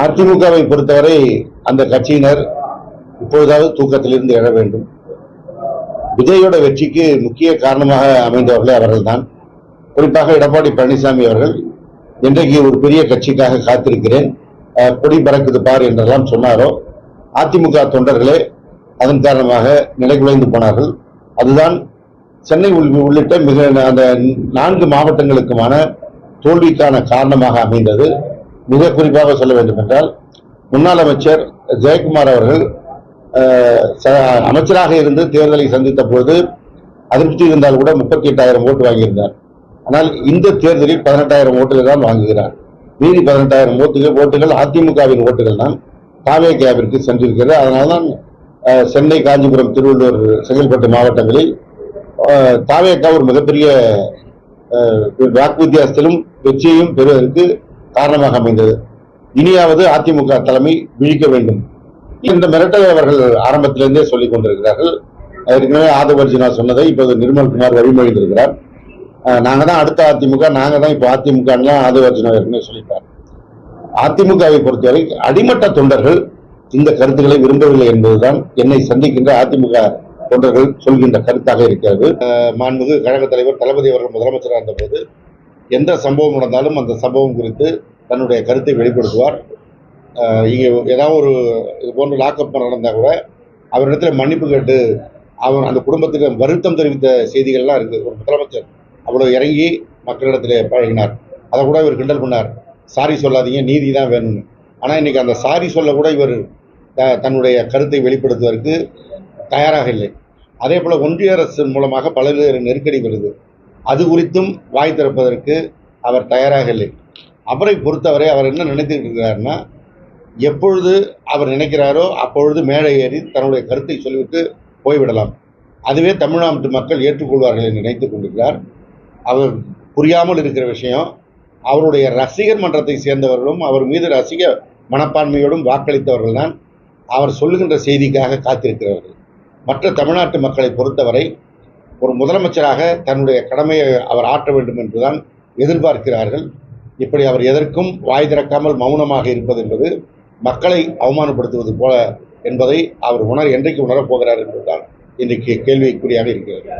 அதிமுகவை பொறுத்தவரை அந்த கட்சியினர் இப்பொழுதாவது தூக்கத்திலிருந்து எழ வேண்டும். விஜயோட வெற்றிக்கு முக்கிய காரணமாக அமைந்தவர்களே அவர்கள்தான். குறிப்பாக எடப்பாடி பழனிசாமி அவர்கள் இன்றைக்கு ஒரு பெரிய கட்சிக்காக காத்திருக்கிறேன், கொடி பறக்குது பார் என்றெல்லாம் சொன்னாரோ, அதிமுக தொண்டர்களே அதன் காரணமாக நிலைகுலைந்து போனார்கள். அதுதான் சென்னை உள்ளிட்ட மிக அந்த 4 மாவட்டங்களுக்குமான தோல்விக்கான காரணமாக அமைந்தது. மிக குறிப்பாக சொல்ல வேண்டும் என்றால், முன்னாள் அமைச்சர் ஜெயக்குமார் அவர்கள் அமைச்சராக இருந்து தேர்தலை சந்தித்த போது அதிருப்தி இருந்தால் கூட 38,000 ஓட்டு வாங்கியிருந்தார். ஆனால் இந்த தேர்தலில் 18,000 ஓட்டுகள் தான் வாங்குகிறார். மீதி 18,000 ஓட்டுகள் அதிமுகவின் ஓட்டுகள் தான் தாவேகாவிற்கு சென்றிருக்கிறது. அதனால்தான் சென்னை, காஞ்சிபுரம், திருவள்ளூர், செங்கல்பட்டு மாவட்டங்களில் தாவேகா ஒரு மிகப்பெரிய வாக்கு வித்தியாசத்திலும் வெற்றியையும் பெறுவதற்கு காரணமாக அமைந்தது. இனியாவது அதிமுக தலைமை விழிக்க வேண்டும். இந்த மிரட்டலை அவர்கள் ஆரம்பத்திலிருந்தே சொல்லிக் கொண்டிருக்கிறார்கள். ஏற்கனவே ஆதவர்ஜுனா சொன்னதை இப்போது நிர்மல்குமார் வழிமொழிந்திருக்கிறார். நாங்க தான் அடுத்த அதிமுக, நாங்க தான் இப்போ அதிமுக ஆதவர்ஜுனா ஏற்கனவே சொல்லிட்டார். அதிமுகவை பொறுத்தவரை அடிமட்ட தொண்டர்கள் இந்த கருத்துக்களை விரும்பவில்லை என்பதுதான் என்னை சந்திக்கின்ற அதிமுக தொண்டர்கள் சொல்கின்ற கருத்தாக இருக்கிறது. மாண்புமிகு கழக தலைவர் தளபதி அவர்கள் முதலமைச்சராக இருந்த போது எந்த சம்பவம் நடந்தாலும் அந்த சம்பவம் குறித்து தன்னுடைய கருத்தை வெளிப்படுத்துவார். இங்கே ஏதாவது ஒரு இது போன்ற லாக்அப் நடந்தால் கூட அவரிடத்தில் மன்னிப்பு கேட்டு அவர் அந்த குடும்பத்துக்கு வருத்தம் தெரிவித்த செய்திகள்லாம் இருக்குது. ஒரு முதலமைச்சர் அவ்வளோ இறங்கி மக்களிடத்தில் பழகினார். அதை கூட இவர் கிண்டல் பண்ணார், சாரி சொல்லாதீங்க, நீதி தான் வேணும்னு. ஆனால் இன்னைக்கு அந்த சாரி சொல்ல கூட இவர் தன்னுடைய கருத்தை வெளிப்படுத்துவதற்கு தயாராக இல்லை. அதே போல் ஒன்றிய அரசு மூலமாக பல்வேறு நெருக்கடி வருது, அது குறித்தும் வாய் திறப்பதற்கு அவர் தயாராக இல்லை. அவரை பொறுத்தவரை அவர் என்ன நினைத்துட்டு இருக்கிறாருன்னா, எப்பொழுது அவர் நினைக்கிறாரோ அப்பொழுது மேடை ஏறி தன்னுடைய கருத்தை சொல்லிவிட்டு போய்விடலாம். அதுவே தமிழ்நாட்டு மக்கள் ஏற்றுக்கொள்வார்கள் என்று நினைத்துக் கொண்டிருக்கிறார். அவர் புரியாமல் இருக்கிற விஷயம், அவருடைய ரசிகர் மன்றத்தை சேர்ந்தவர்களும் அவர் மீது ரசிக மனப்பான்மையோடும் வாக்களித்தவர்கள் தான் அவர் சொல்லுகின்ற செய்திக்காக காத்திருக்கிறவர்கள். மற்ற தமிழ்நாட்டு மக்களை பொறுத்தவரை ஒரு முதலமைச்சராக தன்னுடைய கடமையை அவர் ஆற்ற வேண்டும் என்றுதான் எதிர்பார்க்கிறார்கள். இப்படி அவர் எதற்கும் வாய் திறக்காமல் மௌனமாக இருப்பது என்பது மக்களை அவமானப்படுத்துவது போல என்பதை அவர் என்றைக்கு உணரப் போகிறார் என்பதுதான் இன்றைக்கு கேள்விக்குறியாக இருக்கிறது.